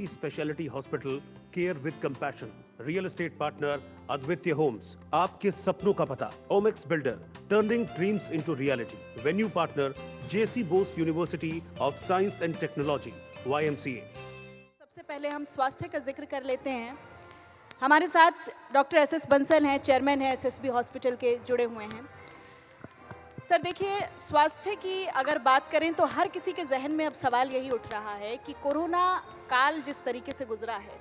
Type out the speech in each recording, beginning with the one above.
Multi speciality hospital, care with compassion, real estate partner Advitiya homes, आपके सपनों का पता, Omaxe builder, turning dreams into reality, venue partner J C Bose university of science and technology, YMCA। सबसे पहले हम स्वास्थ्य का जिक्र कर लेते हैं। हमारे साथ डॉक्टर SS बंसल हैं, चेयरमैन हैं SSB हॉस्पिटल के, जुड़े हुए हैं। सर देखिए, स्वास्थ्य की अगर बात करें तो हर किसी के जहन में अब सवाल यही उठ रहा है कि कोरोना काल जिस तरीके से गुजरा है,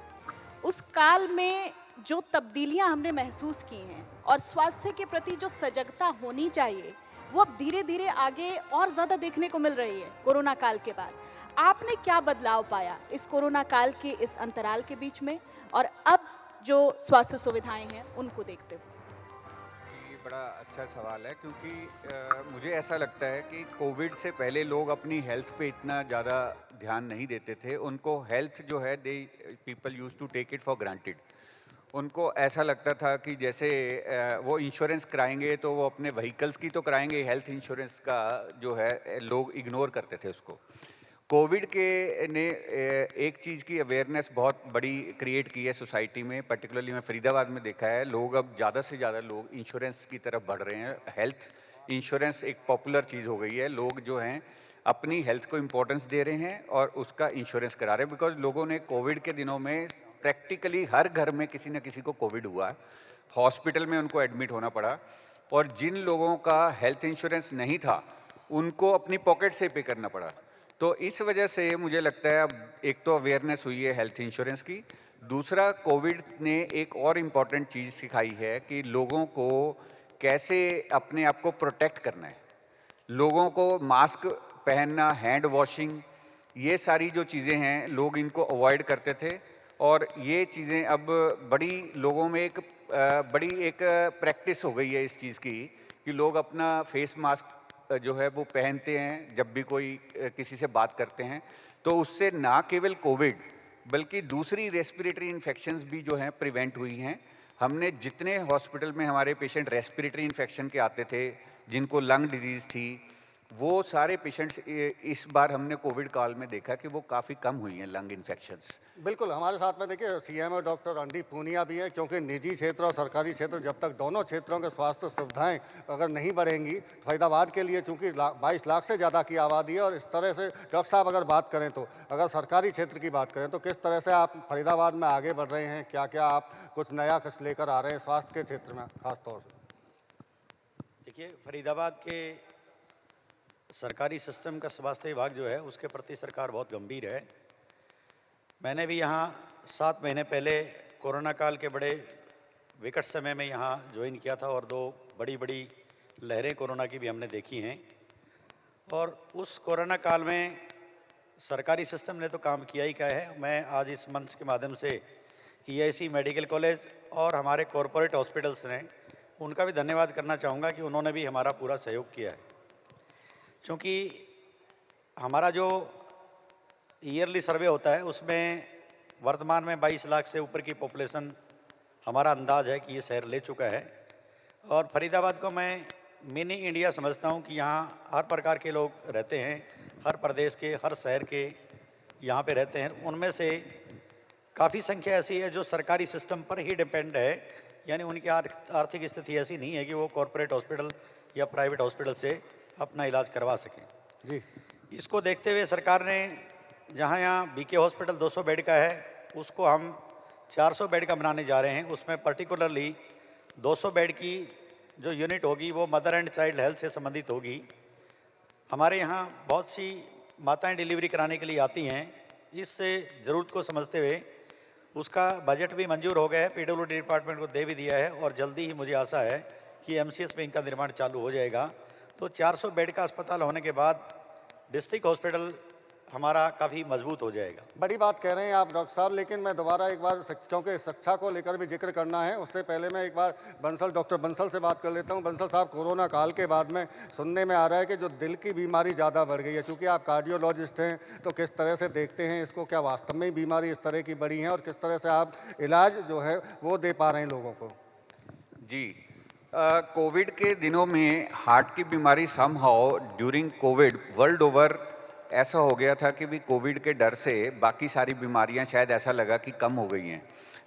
उस काल में जो तब्दीलियां हमने महसूस की हैं और स्वास्थ्य के प्रति जो सजगता होनी चाहिए, वो अब धीरे धीरे आगे और ज़्यादा देखने को मिल रही है कोरोना काल के बाद। आपने क्या बदलाव पाया इस कोरोना काल के इस अंतराल के बीच में, और अब जो स्वास्थ्य सुविधाएं हैं उनको देखते हुए? ये बड़ा अच्छा सवाल है, क्योंकि मुझे ऐसा लगता है कि कोविड से पहले लोग अपनी हेल्थ पे इतना ज़्यादा ध्यान नहीं देते थे। उनको हेल्थ जो है, they people use to take it for granted. उनको ऐसा लगता था कि जैसे वो इंश्योरेंस कराएंगे तो वो अपने व्हीकल्स की तो कराएंगे, हेल्थ इंश्योरेंस का जो है लोग इग्नोर करते थे उसको। कोविड के ने एक चीज़ की अवेयरनेस बहुत बड़ी क्रिएट की है सोसाइटी में, पर्टिकुलरली मैं फरीदाबाद में देखा है। लोग अब ज़्यादा से ज़्यादा लोग इंश्योरेंस की तरफ बढ़ रहे हैं। हेल्थ इंश्योरेंस एक पॉपुलर चीज़ हो गई है। लोग जो हैं अपनी हेल्थ को इम्पोर्टेंस दे रहे हैं और उसका इंश्योरेंस करा रहे हैं, बिकॉज लोगों ने कोविड के दिनों में प्रैक्टिकली हर घर में किसी न किसी को कोविड हुआ, हॉस्पिटल में उनको एडमिट होना पड़ा, और जिन लोगों का हेल्थ इंश्योरेंस नहीं था उनको अपनी पॉकेट से पे करना पड़ा। तो इस वजह से मुझे लगता है अब एक तो अवेयरनेस हुई है हेल्थ इंश्योरेंस की, दूसरा कोविड ने एक और इम्पॉर्टेंट चीज़ सिखाई है कि लोगों को कैसे अपने आप को प्रोटेक्ट करना है। लोगों को मास्क पहनना, हैंड वॉशिंग, ये सारी जो चीज़ें हैं लोग इनको अवॉइड करते थे, और ये चीज़ें अब बड़ी लोगों में बड़ी एक प्रैक्टिस हो गई है इस चीज़ की, कि लोग अपना फेस मास्क जो है वो पहनते हैं जब भी कोई किसी से बात करते हैं। तो उससे ना केवल कोविड बल्कि दूसरी रेस्पिरेटरी इन्फेक्शंस भी जो हैं प्रिवेंट हुई हैं। हमने जितने हॉस्पिटल में हमारे पेशेंट रेस्पिरेटरी इन्फेक्शन के आते थे, जिनको लंग डिजीज़ थी, वो सारे पेशेंट्स इस बार हमने कोविड काल में देखा कि वो काफ़ी कम हुई हैं लंग इन्फेक्शंस। बिल्कुल, हमारे साथ में देखिए CM और डॉक्टर रणदीप पूनिया भी हैं, क्योंकि निजी क्षेत्र और सरकारी क्षेत्र जब तक दोनों क्षेत्रों के स्वास्थ्य सुविधाएं अगर नहीं बढ़ेंगी, फरीदाबाद के लिए चूंकि 22 लाख से ज़्यादा की आबादी है, और इस तरह से डॉक्टर साहब अगर बात करें तो अगर सरकारी क्षेत्र की बात करें तो किस तरह से आप फरीदाबाद में आगे बढ़ रहे हैं, क्या क्या आप कुछ नया कुछ लेकर आ रहे हैं स्वास्थ्य के क्षेत्र में खास तौर से? देखिए, फरीदाबाद के सरकारी सिस्टम का स्वास्थ्य विभाग जो है उसके प्रति सरकार बहुत गंभीर है। मैंने भी यहाँ 7 महीने पहले कोरोना काल के बड़े विकट समय में यहाँ ज्वाइन किया था, और 2 बड़ी बड़ी लहरें कोरोना की भी हमने देखी हैं। और उस कोरोना काल में सरकारी सिस्टम ने तो काम किया ही क्या है। मैं आज इस मंच के माध्यम से EIC मेडिकल कॉलेज और हमारे कॉरपोरेट हॉस्पिटल्स ने उनका भी धन्यवाद करना चाहूँगा कि उन्होंने भी हमारा पूरा सहयोग किया है। क्योंकि हमारा जो ईयरली सर्वे होता है उसमें वर्तमान में 22 लाख से ऊपर की पॉपुलेशन हमारा अंदाज है कि ये शहर ले चुका है। और फरीदाबाद को मैं मिनी इंडिया समझता हूँ कि यहाँ हर प्रकार के लोग रहते हैं, हर प्रदेश के, हर शहर के यहाँ पे रहते हैं। उनमें से काफ़ी संख्या ऐसी है जो सरकारी सिस्टम पर ही डिपेंड है, यानी उनकी आर्थिक स्थिति ऐसी नहीं है कि वो कॉरपोरेट हॉस्पिटल या प्राइवेट हॉस्पिटल से अपना इलाज करवा सकें। जी, इसको देखते हुए सरकार ने जहाँ यहाँ BK हॉस्पिटल 200 बेड का है, उसको हम 400 बेड का बनाने जा रहे हैं। उसमें पर्टिकुलरली 200 बेड की जो यूनिट होगी वो मदर एंड चाइल्ड हेल्थ से संबंधित होगी। हमारे यहाँ बहुत सी माताएं डिलीवरी कराने के लिए आती हैं। इस ज़रूरत को समझते हुए उसका बजट भी मंजूर हो गया है, PWD डिपार्टमेंट को दे भी दिया है, और जल्दी ही मुझे आशा है कि MCS में इनका निर्माण चालू हो जाएगा। तो 400 बेड का अस्पताल होने के बाद डिस्ट्रिक्ट हॉस्पिटल हमारा काफ़ी मजबूत हो जाएगा। बड़ी बात कह रहे हैं आप डॉक्टर साहब, लेकिन मैं दोबारा एक बार क्योंकि शिक्षा को लेकर भी जिक्र करना है, उससे पहले मैं एक बार डॉक्टर बंसल से बात कर लेता हूं। बंसल साहब, कोरोना काल के बाद में सुनने में आ रहा है कि जो दिल की बीमारी ज़्यादा बढ़ गई है, चूँकि आप कार्डियोलॉजिस्ट हैं, तो किस तरह से देखते हैं इसको? क्या वास्तव में बीमारी इस तरह की बढ़ी है, और किस तरह से आप इलाज जो है वो दे पा रहे हैं लोगों को? जी, कोविड के दिनों में हार्ट की बीमारी somehow during Covid world over ऐसा हो गया था कि भी कोविड के डर से बाकी सारी बीमारियां शायद ऐसा लगा कि कम हो गई हैं।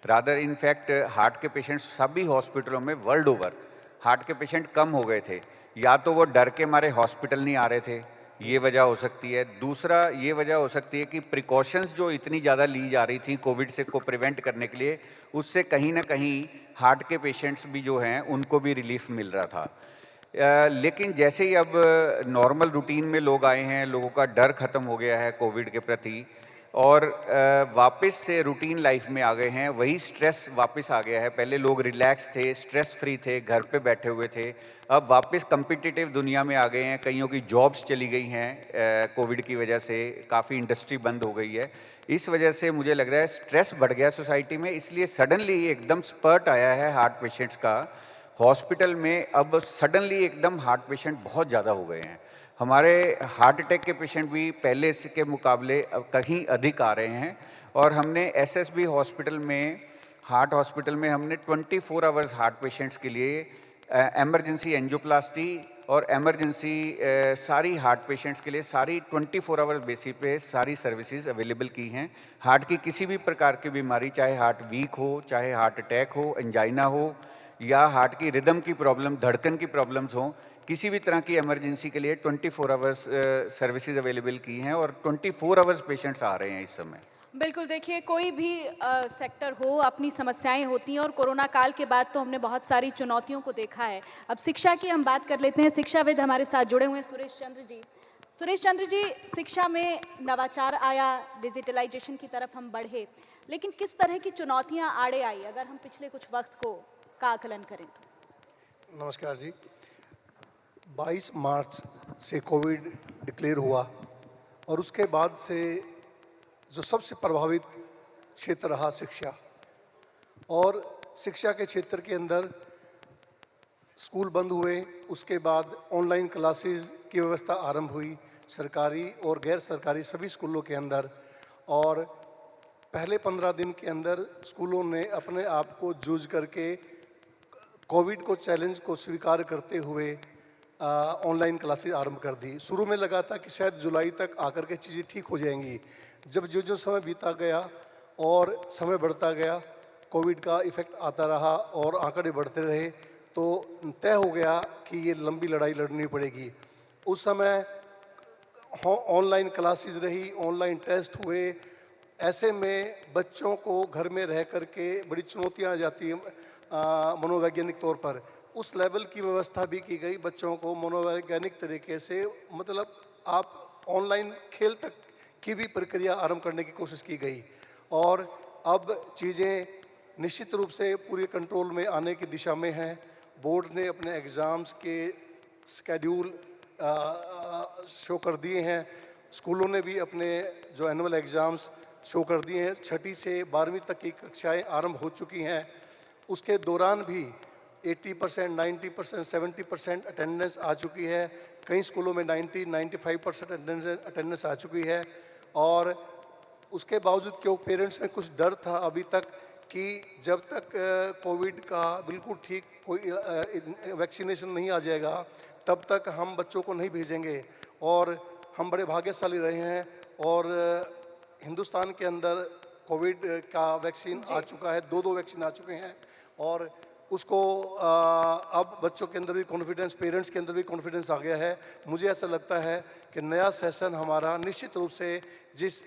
रादर इनफैक्ट हार्ट के पेशेंट्स सभी हॉस्पिटलों में वर्ल्ड ओवर हार्ट के पेशेंट कम हो गए थे। या तो वो डर के मारे हॉस्पिटल नहीं आ रहे थे, ये वजह हो सकती है। दूसरा ये वजह हो सकती है कि प्रिकॉशंस जो इतनी ज़्यादा ली जा रही थी कोविड से को प्रिवेंट करने के लिए, उससे कहीं ना कहीं हार्ट के पेशेंट्स भी जो हैं उनको भी रिलीफ मिल रहा था। लेकिन जैसे ही अब नॉर्मल रूटीन में लोग आए हैं, लोगों का डर ख़त्म हो गया है कोविड के प्रति और वापस से रूटीन लाइफ में आ गए हैं, वही स्ट्रेस वापस आ गया है। पहले लोग रिलैक्स थे, स्ट्रेस फ्री थे, घर पे बैठे हुए थे, अब वापस कम्पिटिटिव दुनिया में आ गए हैं। कईयों की जॉब्स चली गई हैं कोविड की वजह से, काफ़ी इंडस्ट्री बंद हो गई है। इस वजह से मुझे लग रहा है स्ट्रेस बढ़ गया सोसाइटी में, इसलिए सडनली एकदम स्पर्ट आया है हार्ट पेशेंट्स का। हॉस्पिटल में अब सडनली एकदम हार्ट पेशेंट बहुत ज़्यादा हो गए हैं। हमारे हार्ट अटैक के पेशेंट भी पहले से के मुकाबले अब कहीं अधिक आ रहे हैं और हमने एसएसबी हॉस्पिटल में, हार्ट हॉस्पिटल में हमने 24 आवर्स हार्ट पेशेंट्स के लिए एमरजेंसी एंजियोप्लास्टी और एमरजेंसी सारी हार्ट पेशेंट्स के लिए सारी 24 आवर्स बेसिस पे सारी सर्विसेज अवेलेबल की हैं। हार्ट की किसी भी प्रकार की बीमारी, चाहे हार्ट वीक हो, चाहे हार्ट अटैक हो, एंजाइना हो या हार्ट की रिदम की प्रॉब्लम, धड़कन की प्रॉब्लम्स हों, किसी भी तरह की इमरजेंसी के लिए 24 आवर्स सर्विसेज अवेलेबल की हैं और 24 आवर्स पेशेंट्स आ रहे हैं इस समय। बिल्कुल, देखिए कोई भी सेक्टर हो, अपनी समस्याएं होती हैं और कोरोना काल के बाद तो हमने बहुत सारी चुनौतियों को देखा है। अब शिक्षा की हम बात कर लेते हैं। शिक्षाविद हमारे साथ जुड़े हुए हैं सुरेश चंद्र जी। सुरेश चंद्र जी, शिक्षा में नवाचार आया, डिजिटलाइजेशन की तरफ हम बढ़े, लेकिन किस तरह की चुनौतियां आड़े आई अगर हम पिछले कुछ वक्त को का आकलन करें तो? नमस्कार जी। 22 मार्च से कोविड डिक्लेयर हुआ और उसके बाद से जो सबसे प्रभावित क्षेत्र रहा शिक्षा, और शिक्षा के क्षेत्र के अंदर स्कूल बंद हुए, उसके बाद ऑनलाइन क्लासेस की व्यवस्था आरंभ हुई सरकारी और गैर सरकारी सभी स्कूलों के अंदर। और पहले 15 दिन के अंदर स्कूलों ने अपने आप को जूझ करके कोविड को चैलेंज को स्वीकार करते हुए ऑनलाइन क्लासेस आरंभ कर दी। शुरू में लगा था कि शायद जुलाई तक आकर के चीज़ें ठीक हो जाएंगी। जब जो जो समय बीता गया और समय बढ़ता गया, कोविड का इफेक्ट आता रहा और आंकड़े बढ़ते रहे, तो तय हो गया कि ये लंबी लड़ाई लड़नी पड़ेगी। उस समय ऑनलाइन क्लासेस रही, ऑनलाइन टेस्ट हुए। ऐसे में बच्चों को घर में रह करके बड़ी चुनौतियाँ आ जाती हैं मनोवैज्ञानिक तौर पर। उस लेवल की व्यवस्था भी की गई बच्चों को मनोवैज्ञानिक तरीके से, मतलब आप ऑनलाइन खेल तक की भी प्रक्रिया आरंभ करने की कोशिश की गई। और अब चीज़ें निश्चित रूप से पूरे कंट्रोल में आने की दिशा में हैं। बोर्ड ने अपने एग्ज़ाम्स के स्केड्यूल शो कर दिए हैं। स्कूलों ने भी अपने जो एनुअल एग्ज़ाम्स शो कर दिए हैं। 6ठी से 12वीं तक की कक्षाएँ आरंभ हो चुकी हैं। उसके दौरान भी 80%, 90%, 70% अटेंडेंस आ चुकी है। कई स्कूलों में 90-95% अटेंडेंस आ चुकी है। और उसके बावजूद क्यों पेरेंट्स में कुछ डर था अभी तक कि जब तक कोविड का बिल्कुल ठीक कोई वैक्सीनेशन नहीं आ जाएगा तब तक हम बच्चों को नहीं भेजेंगे। और हम बड़े भाग्यशाली रहे हैं और हिंदुस्तान के अंदर कोविड का वैक्सीन आ चुका है, 2 वैक्सीन आ चुके हैं। और उसको अब बच्चों के अंदर भी कॉन्फिडेंस, पेरेंट्स के अंदर भी कॉन्फिडेंस आ गया है। मुझे ऐसा लगता है कि नया सेशन हमारा निश्चित रूप से जिस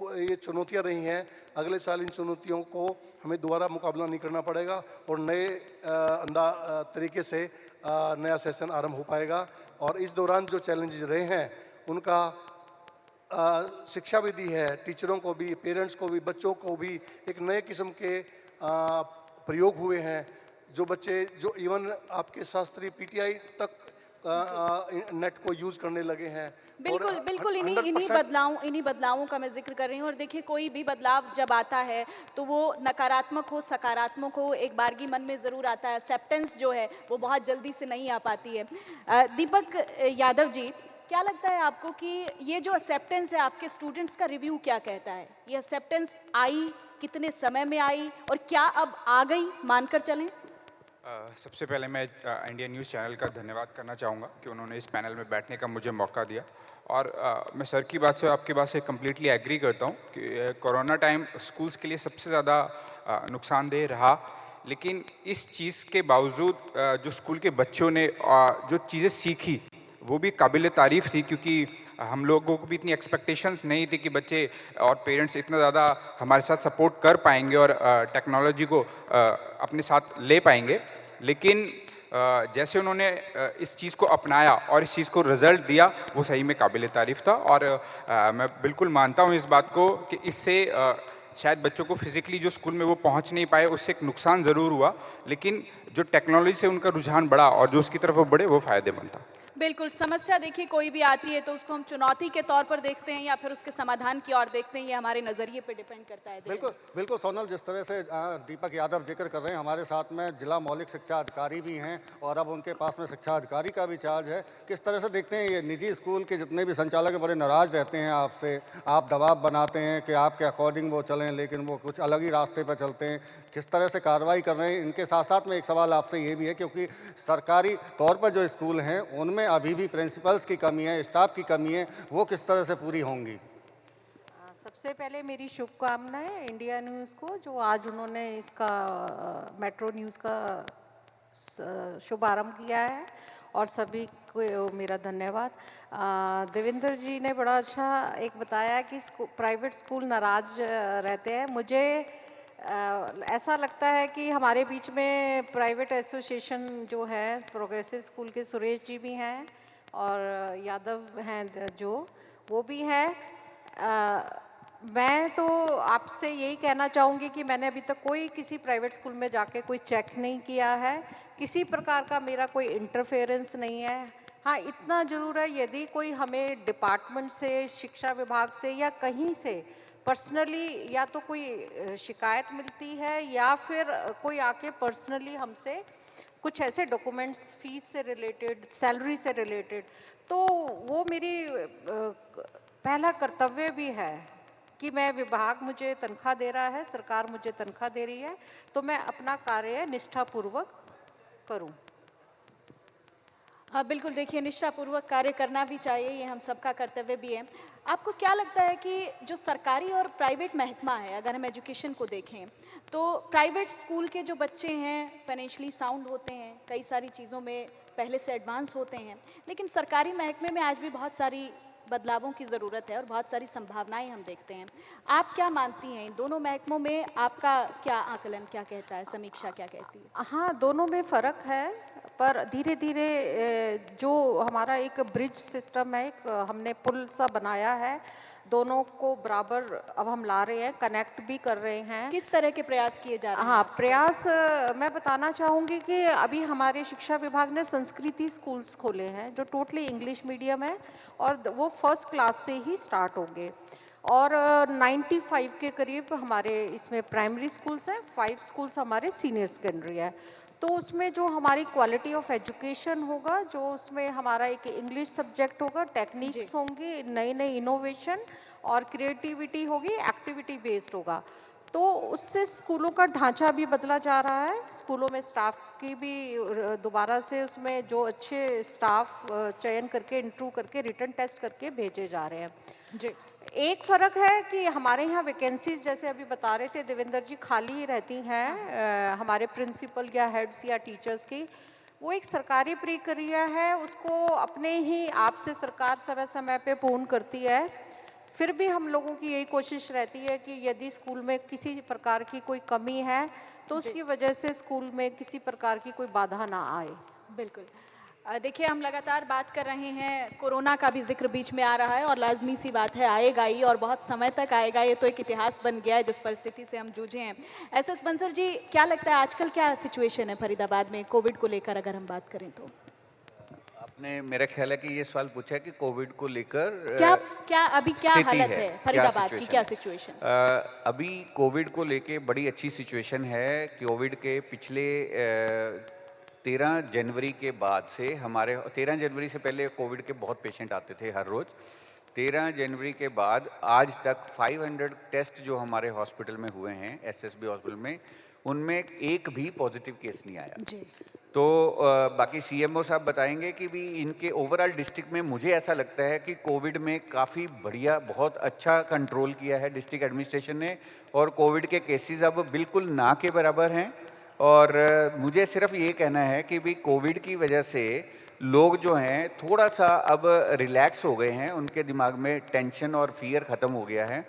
ये चुनौतियां रही हैं, अगले साल इन चुनौतियों को हमें दोबारा मुकाबला नहीं करना पड़ेगा और नए तरीके से नया सेशन आरंभ हो पाएगा। और इस दौरान जो चैलेंजेस रहे हैं उनका शिक्षा विधि है, टीचरों को भी, पेरेंट्स को भी, बच्चों को भी एक नए किस्म के प्रयोग हुए हैं। जो बच्चे जो इवन आपके शास्त्रीय पीटीआई तक नेट को यूज करने लगे हैं। बिल्कुल बिल्कुल, इन्हीं बदलावों का मैं जिक्र कर रही हूँ। और देखिए, कोई भी बदलाव जब आता है तो वो नकारात्मक हो, सकारात्मक हो, एक बारगी मन में ज़रूर आता है। एक्सेप्टेंस जो है वो बहुत जल्दी से नहीं आ पाती है। दीपक यादव जी, क्या लगता है आपको कि ये जो एक्सेप्टेंस है, आपके स्टूडेंट्स का रिव्यू क्या कहता है? ये एक्सेप्टेंस आई, कितने समय में आई और क्या अब आ गई, मानकर चलें? सबसे पहले मैं इंडिया न्यूज़ चैनल का धन्यवाद करना चाहूँगा कि उन्होंने इस पैनल में बैठने का मुझे मौका दिया। और मैं सर की बात से आपकी बात से कम्प्लीटली एग्री करता हूँ कि कोरोना टाइम स्कूल्स के लिए सबसे ज़्यादा नुकसानदेह रहा। लेकिन इस चीज़ के बावजूद जो स्कूल के बच्चों ने जो चीज़ें सीखी वो भी काबिल तारीफ़ थी, क्योंकि हम लोगों को भी इतनी एक्सपेक्टेशंस नहीं थी कि बच्चे और पेरेंट्स इतना ज़्यादा हमारे साथ सपोर्ट कर पाएंगे और टेक्नोलॉजी को अपने साथ ले पाएंगे। लेकिन जैसे उन्होंने इस चीज़ को अपनाया और इस चीज़ को रिजल्ट दिया, वो सही में काबिल तारीफ़ था। और मैं बिल्कुल मानता हूँ इस बात को कि इससे शायद बच्चों को फिज़िकली जो स्कूल में वो पहुँच नहीं पाए उससे एक नुकसान ज़रूर हुआ, लेकिन जो टेक्नोलॉजी से उनका रुझान बढ़ा और जो उसकी तरफ वो बढ़े वो फ़ायदेमंद था। बिल्कुल, समस्या देखिए कोई भी आती है तो उसको हम चुनौती के तौर पर देखते हैं या फिर उसके समाधान की ओर देखते हैं, ये हमारे नज़रिए पे डिपेंड करता है। बिल्कुल बिल्कुल सोनल, जिस तरह से दीपक यादव जिक्र कर रहे हैं, हमारे साथ में जिला मौलिक शिक्षा अधिकारी भी हैं और अब उनके पास में शिक्षा अधिकारी का भी चार्ज है। किस तरह से देखते हैं ये निजी स्कूल के जितने भी संचालक बड़े नाराज़ रहते हैं आपसे, आप दबाव बनाते हैं कि आपके अकॉर्डिंग वो चलें, लेकिन वो कुछ अलग ही रास्ते पर चलते हैं, किस तरह से कार्रवाई कर रहे हैं? इनके साथ साथ में एक सवाल आपसे ये भी है, क्योंकि सरकारी तौर पर जो स्कूल हैं उनमें अभी भी प्रिंसिपल्स की कमी है, स्टाफ की कमी है, वो किस तरह से पूरी होंगी? सबसे पहले मेरी शुभकामनाएं इंडिया न्यूज़ को, जो आज उन्होंने इसका मेट्रो न्यूज़ का शुभारंभ किया है, और सभी को मेरा धन्यवाद। देवेंद्र जी ने बड़ा अच्छा एक बताया कि प्राइवेट स्कूल नाराज रहते हैं। मुझे ऐसा लगता है कि हमारे बीच में प्राइवेट एसोसिएशन जो है, प्रोग्रेसिव स्कूल के सुरेश जी भी हैं और यादव हैं जो, वो भी हैं। मैं तो आपसे यही कहना चाहूँगी कि मैंने अभी तक कोई किसी प्राइवेट स्कूल में जाके कोई चेक नहीं किया है, किसी प्रकार का मेरा कोई इंटरफेरेंस नहीं है। हाँ, इतना ज़रूर है, यदि कोई हमें डिपार्टमेंट से, शिक्षा विभाग से या कहीं से पर्सनली या तो कोई शिकायत मिलती है या फिर कोई आके पर्सनली हमसे कुछ ऐसे डॉक्यूमेंट्स, फीस से रिलेटेड, सैलरी से रिलेटेड, तो वो मेरी पहला कर्तव्य भी है कि मैं, विभाग मुझे तनख्वाह दे रहा है, सरकार मुझे तनख्वाह दे रही है, तो मैं अपना कार्य निष्ठापूर्वक करूं। हाँ बिल्कुल, देखिए निष्ठापूर्वक कार्य करना भी चाहिए, ये हम सबका कर्तव्य भी है। आपको क्या लगता है कि जो सरकारी और प्राइवेट महकमा है, अगर हम एजुकेशन को देखें तो प्राइवेट स्कूल के जो बच्चे हैं फाइनेंशियली साउंड होते हैं, कई सारी चीज़ों में पहले से एडवांस होते हैं, लेकिन सरकारी महकमे में आज भी बहुत सारी बदलावों की ज़रूरत है और बहुत सारी संभावनाएं हम देखते हैं। आप क्या मानती हैं, इन दोनों महकमों में आपका क्या आकलन, क्या कहता है, समीक्षा क्या कहती है? हाँ, दोनों में फ़र्क है, पर धीरे धीरे जो हमारा एक ब्रिज सिस्टम है, एक हमने पुल सा बनाया है, दोनों को बराबर अब हम ला रहे हैं, कनेक्ट भी कर रहे हैं। किस तरह के प्रयास किए जा रहे हैं? हाँ, प्रयास मैं बताना चाहूँगी कि अभी हमारे शिक्षा विभाग ने संस्कृति स्कूल्स खोले हैं जो टोटली इंग्लिश मीडियम है, और वो फर्स्ट क्लास से ही स्टार्ट होंगे, और 95 के करीब हमारे इसमें प्राइमरी स्कूल्स हैं, 5 स्कूल्स हमारे सीनियर सेकेंडरी है। तो उसमें जो हमारी क्वालिटी ऑफ एजुकेशन होगा, जो उसमें हमारा एक इंग्लिश सब्जेक्ट होगा, टेक्निक्स होंगी, नई नई इनोवेशन और क्रिएटिविटी होगी, एक्टिविटी बेस्ड होगा, तो उससे स्कूलों का ढांचा भी बदला जा रहा है। स्कूलों में स्टाफ की भी दोबारा से उसमें जो अच्छे स्टाफ चयन करके, इंटरव्यू करके, रिटन टेस्ट करके भेजे जा रहे हैं। जी, एक फ़र्क है कि हमारे यहाँ वैकेंसीज, जैसे अभी बता रहे थे देवेंद्र जी, खाली रहती हैं हमारे प्रिंसिपल या हेड्स या टीचर्स की। वो एक सरकारी प्रक्रिया है, उसको अपने ही आप से सरकार समय समय पे पूर्ण करती है। फिर भी हम लोगों की यही कोशिश रहती है कि यदि स्कूल में किसी प्रकार की कोई कमी है तो उसकी वजह से स्कूल में किसी प्रकार की कोई बाधा ना आए। बिल्कुल, देखिए हम लगातार बात कर रहे हैं, कोरोना का भी जिक्र बीच में आ रहा है और लाजमी सी बात है आएगा ही, और बहुत समय तक आएगा, ये तो एक इतिहास बन गया है जिस परिस्थिति से हम जूझे हैं। एसएस बंसल जी, क्या लगता है आजकल क्या सिचुएशन है फरीदाबाद में कोविड को लेकर, अगर हम बात करें तो? आपने, मेरा ख्याल है कि ये सवाल पूछा है कि कोविड को लेकर क्या अभी क्या हालत है फरीदाबाद की, क्या सिचुएशन? अभी कोविड को लेके बड़ी अच्छी सिचुएशन है। कोविड के पिछले 13 जनवरी के बाद से, हमारे 13 जनवरी से पहले कोविड के बहुत पेशेंट आते थे हर रोज़। 13 जनवरी के बाद आज तक 500 टेस्ट जो हमारे हॉस्पिटल में हुए हैं, एसएसबी हॉस्पिटल में, उनमें एक भी पॉजिटिव केस नहीं आया। जी। तो बाकी सीएमओ साहब बताएंगे कि भी इनके ओवरऑल डिस्ट्रिक्ट में मुझे ऐसा लगता है कि कोविड में काफ़ी बढ़िया, बहुत अच्छा कंट्रोल किया है डिस्ट्रिक्ट एडमिनिस्ट्रेशन ने, और कोविड के केसेस अब बिल्कुल ना के बराबर हैं। और मुझे सिर्फ ये कहना है कि भी कोविड की वजह से लोग जो हैं थोड़ा सा अब रिलैक्स हो गए हैं, उनके दिमाग में टेंशन और फियर ख़त्म हो गया है।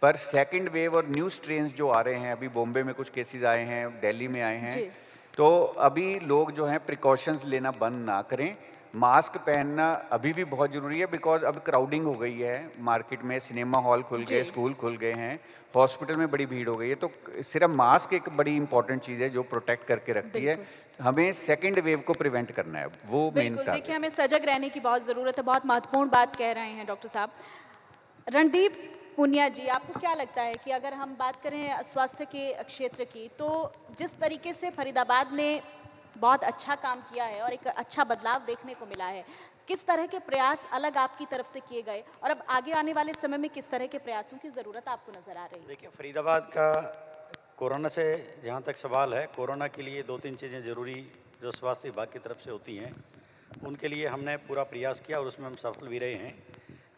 पर सेकंड वेव और न्यू स्ट्रेन्स जो आ रहे हैं, अभी बॉम्बे में कुछ केसेस आए हैं, दिल्ली में आए हैं, तो अभी लोग जो हैं प्रिकॉशंस लेना बंद ना करें। मास्क पहनना अभी भी बहुत ज़रूरी है, बिकॉज अब क्राउडिंग हो गई है मार्केट में, सिनेमा हॉल खुल गए, स्कूल खुल गए हैं, हॉस्पिटल में बड़ी भीड़ हो गई है। तो सिर्फ मास्क एक बड़ी इंपॉर्टेंट चीज़ है जो प्रोटेक्ट करके रखती है। हमें सेकंड वेव को प्रिवेंट करना है, वो मेन टारगेट। देखिए, हमें सजग रहने की बहुत ज़रूरत है। बहुत महत्वपूर्ण बात कह रहे हैं डॉक्टर साहब। रणदीप पुनिया जी, आपको क्या लगता है कि अगर हम बात करें स्वास्थ्य के क्षेत्र की, तो जिस तरीके से फरीदाबाद ने बहुत अच्छा काम किया है और एक अच्छा बदलाव देखने को मिला है, किस तरह के प्रयास अलग आपकी तरफ से किए गए और अब आगे आने वाले समय में किस तरह के प्रयासों की ज़रूरत आपको नज़र आ रही है? देखिए, फरीदाबाद का कोरोना से जहाँ तक सवाल है, कोरोना के लिए 2-3 चीज़ें ज़रूरी जो स्वास्थ्य विभाग की तरफ से होती हैं, उनके लिए हमने पूरा प्रयास किया और उसमें हम सफल भी रहे हैं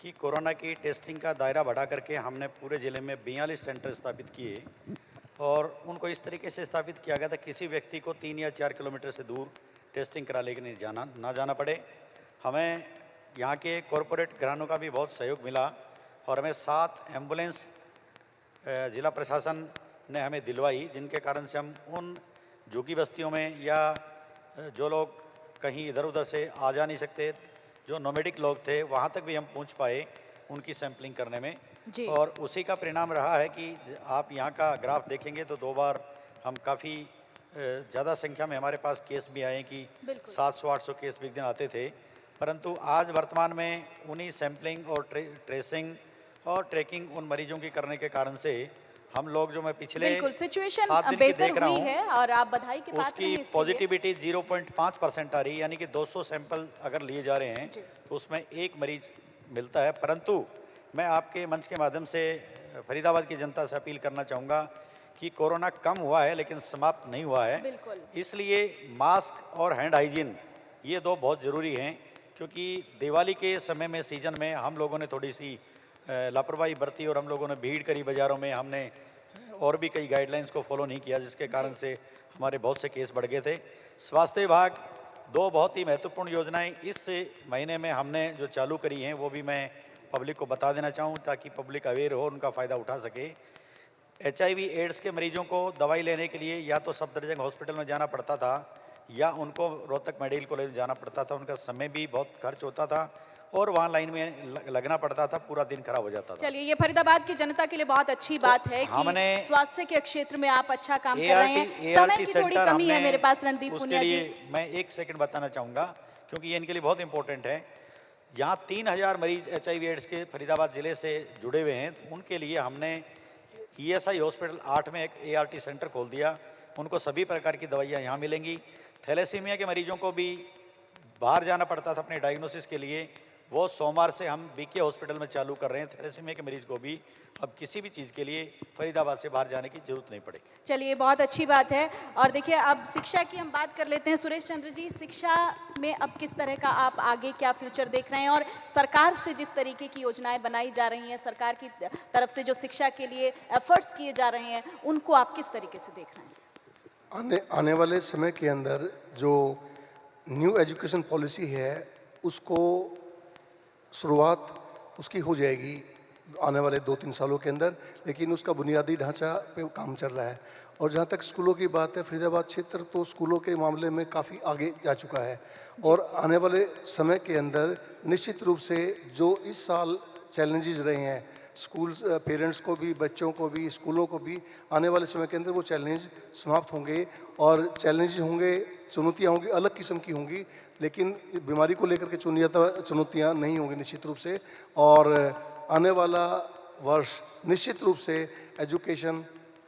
कि कोरोना की टेस्टिंग का दायरा बढ़ा करके हमने पूरे ज़िले में 42 सेंटर स्थापित किए और उनको इस तरीके से स्थापित किया गया था किसी व्यक्ति को 3 या 4 किलोमीटर से दूर टेस्टिंग करा लेके ना जाना पड़े। हमें यहाँ के कॉरपोरेट घरानों का भी बहुत सहयोग मिला और हमें 7 एम्बुलेंस जिला प्रशासन ने हमें दिलवाई, जिनके कारण से हम उन झुग्गी बस्तियों में या जो लोग कहीं इधर उधर से आ जा नहीं सकते, जो नोमेडिक लोग थे, वहाँ तक भी हम पहुँच पाए उनकी सैंपलिंग करने में। और उसी का परिणाम रहा है कि आप यहाँ का ग्राफ देखेंगे तो 2 बार हम काफ़ी ज़्यादा संख्या में हमारे पास केस भी आए कि 700-800 केस भी एक दिन आते थे, परंतु आज वर्तमान में उन्हीं सैंपलिंग और ट्रेसिंग और ट्रैकिंग उन मरीजों की करने के कारण से हम लोग जो मैं पिछले 7 दिन की देख रहा हूँ और आप बधाई के पात्र उसकी पॉजिटिविटी 0.5% आ रही है, यानी कि 200 सैंपल अगर लिए जा रहे हैं तो उसमें 1 मरीज मिलता है। परंतु मैं आपके मंच के माध्यम से फरीदाबाद की जनता से अपील करना चाहूँगा कि कोरोना कम हुआ है लेकिन समाप्त नहीं हुआ है, इसलिए मास्क और हैंड हाइजीन ये 2 बहुत ज़रूरी हैं, क्योंकि दिवाली के समय में सीजन में हम लोगों ने थोड़ी सी लापरवाही बरती और हम लोगों ने भीड़ करी बाज़ारों में, हमने और भी कई गाइडलाइंस को फॉलो नहीं किया, जिसके कारण से हमारे बहुत से केस बढ़ गए थे। स्वास्थ्य विभाग 2 बहुत ही महत्वपूर्ण योजनाएं इस महीने में हमने जो चालू करी हैं वो भी मैं पब्लिक को बता देना चाहूँ ताकि पब्लिक अवेयर हो, उनका फ़ायदा उठा सके। HIV एड्स के मरीजों को दवाई लेने के लिए या तो सफदरजंग हॉस्पिटल में जाना पड़ता था या उनको रोहतक मेडिकल कॉलेज में जाना पड़ता था, उनका समय भी बहुत खर्च होता था और वहाँ लाइन में लगना पड़ता था, पूरा दिन खराब हो जाता था। चलिए, ये फरीदाबाद की जनता के लिए बहुत अच्छी बात है कि स्वास्थ्य के क्षेत्र में आप अच्छा काम कर रहे हैं। समय की थोड़ी कमी है मेरे पास रणदीप पुनिया जी, मैं 1 सेकंड बताना चाहूँगा क्योंकि ये इनके लिए बहुत इंपॉर्टेंट है। यहाँ 3000 मरीज HIV एड्स के फरीदाबाद ज़िले से जुड़े हुए हैं, उनके लिए हमने ESI हॉस्पिटल 8 में एक ART सेंटर खोल दिया, उनको सभी प्रकार की दवाइयाँ यहाँ मिलेंगी। थैलेसीमिया के मरीजों को भी बाहर जाना पड़ता था अपने डायग्नोसिस के लिए, वो सोमवार से हम BK हॉस्पिटल में चालू कर रहे हैं। थैलेसीमिया के मरीज को भी अब किसी भी चीज़ के लिए फरीदाबाद से बाहर जाने की जरूरत नहीं पड़ेगी। चलिए, बहुत अच्छी बात है। और देखिए, अब शिक्षा की हम बात कर लेते हैं। सुरेश चंद्र जी, शिक्षा में अब किस तरह का आप आगे क्या फ्यूचर देख रहे हैं और सरकार से जिस तरीके की योजनाएं बनाई जा रही हैं, सरकार की तरफ से जो शिक्षा के लिए एफर्ट्स किए जा रहे हैं, उनको आप किस तरीके से देख रहे हैं? आने वाले समय के अंदर जो न्यू एजुकेशन पॉलिसी है उसको शुरुआत उसकी हो जाएगी आने वाले 2-3 सालों के अंदर, लेकिन उसका बुनियादी ढांचा पे काम चल रहा है। और जहाँ तक स्कूलों की बात है, फरीदाबाद क्षेत्र तो स्कूलों के मामले में काफ़ी आगे जा चुका है और आने वाले समय के अंदर निश्चित रूप से जो इस साल चैलेंजेस रहे हैं स्कूल पेरेंट्स को भी, बच्चों को भी, स्कूलों को भी, आने वाले समय के अंदर वो चैलेंज समाप्त होंगे और चैलेंज होंगे, चुनौतियाँ होंगी, अलग किस्म की होंगी, लेकिन बीमारी को लेकर के चुनौतियाँ नहीं होंगी निश्चित रूप से। और आने वाला वर्ष निश्चित रूप से एजुकेशन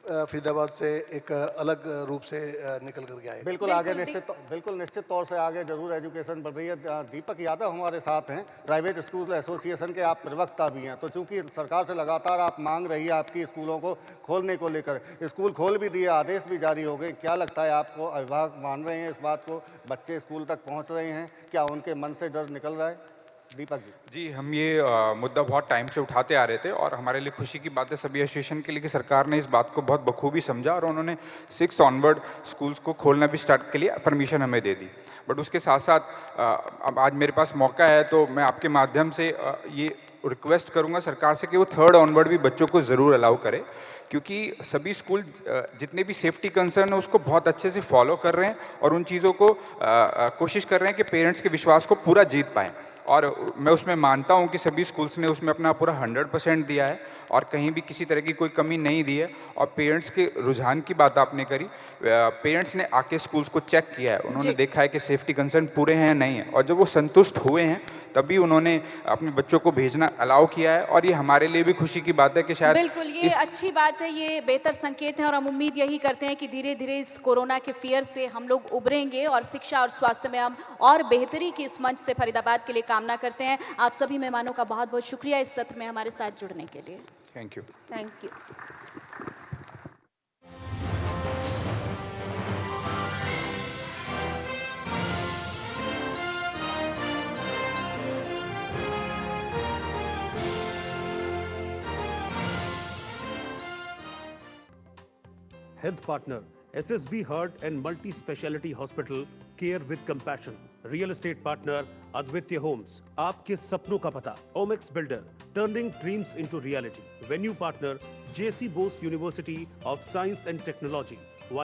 फरीदाबाद से एक अलग रूप से निकल कर के आए। बिल्कुल आगे निश्चित तौर से आगे जरूर एजुकेशन बढ़ रही है। दीपक यादव हमारे साथ हैं, प्राइवेट स्कूल एसोसिएशन के आप प्रवक्ता भी हैं। तो चूंकि सरकार से लगातार आप मांग रही है आपकी स्कूलों को खोलने को लेकर, स्कूल खोल भी दिए, आदेश भी जारी हो गए, क्या लगता है आपको, अभिभावक मान रहे हैं इस बात को, बच्चे स्कूल तक पहुँच रहे हैं, क्या उनके मन से डर निकल रहा है? दीपक जी। हम ये मुद्दा बहुत टाइम से उठाते आ रहे थे और हमारे लिए खुशी की बात है सभी एसोसिएशन के लिए कि सरकार ने इस बात को बहुत बखूबी समझा और उन्होंने 6 ऑनवर्ड स्कूल्स को खोलना भी स्टार्ट के लिए परमिशन हमें दे दी। बट उसके साथ साथ अब आज मेरे पास मौका है तो मैं आपके माध्यम से ये रिक्वेस्ट करूंगा सरकार से कि वो 3rd ऑनवर्ड भी बच्चों को ज़रूर अलाउ करे, क्योंकि सभी स्कूल जितने भी सेफ्टी कंसर्न है उसको बहुत अच्छे से फॉलो कर रहे हैं और उन चीज़ों को कोशिश कर रहे हैं कि पेरेंट्स के विश्वास को पूरा जीत पाएँ। और मैं उसमें मानता हूं कि सभी स्कूल्स ने उसमें अपना पूरा 100% दिया है और कहीं भी किसी तरह की कोई कमी नहीं दी है। और पेरेंट्स के रुझान की बात आपने करी, पेरेंट्स ने आके स्कूल्स को चेक किया है, उन्होंने देखा है कि सेफ्टी कंसर्न पूरे हैं या नहीं है, और जब वो संतुष्ट हुए हैं तभी उन्होंने अपने बच्चों को भेजना अलाउ किया है। और ये हमारे लिए भी खुशी की बात है कि शायद बिल्कुल ये अच्छी बात है, ये बेहतर संकेत है और हम उम्मीद यही करते हैं कि धीरे धीरे इस कोरोना के फियर से हम लोग उभरेंगे और शिक्षा और स्वास्थ्य में हम और बेहतरी की इस मंच से फरीदाबाद के लिए कामना करते हैं। आप सभी मेहमानों का बहुत बहुत शुक्रिया इस सत्र में हमारे साथ जुड़ने के लिए। Thank you. Thank you. Health partner SSB Heart and Multi-Speciality Hospital, Care with Compassion. Real estate partner Advitya Homes, आपके सपनों का पता. Omex Builder, turning dreams into reality. Venue partner JC Bose University of Science and Technology.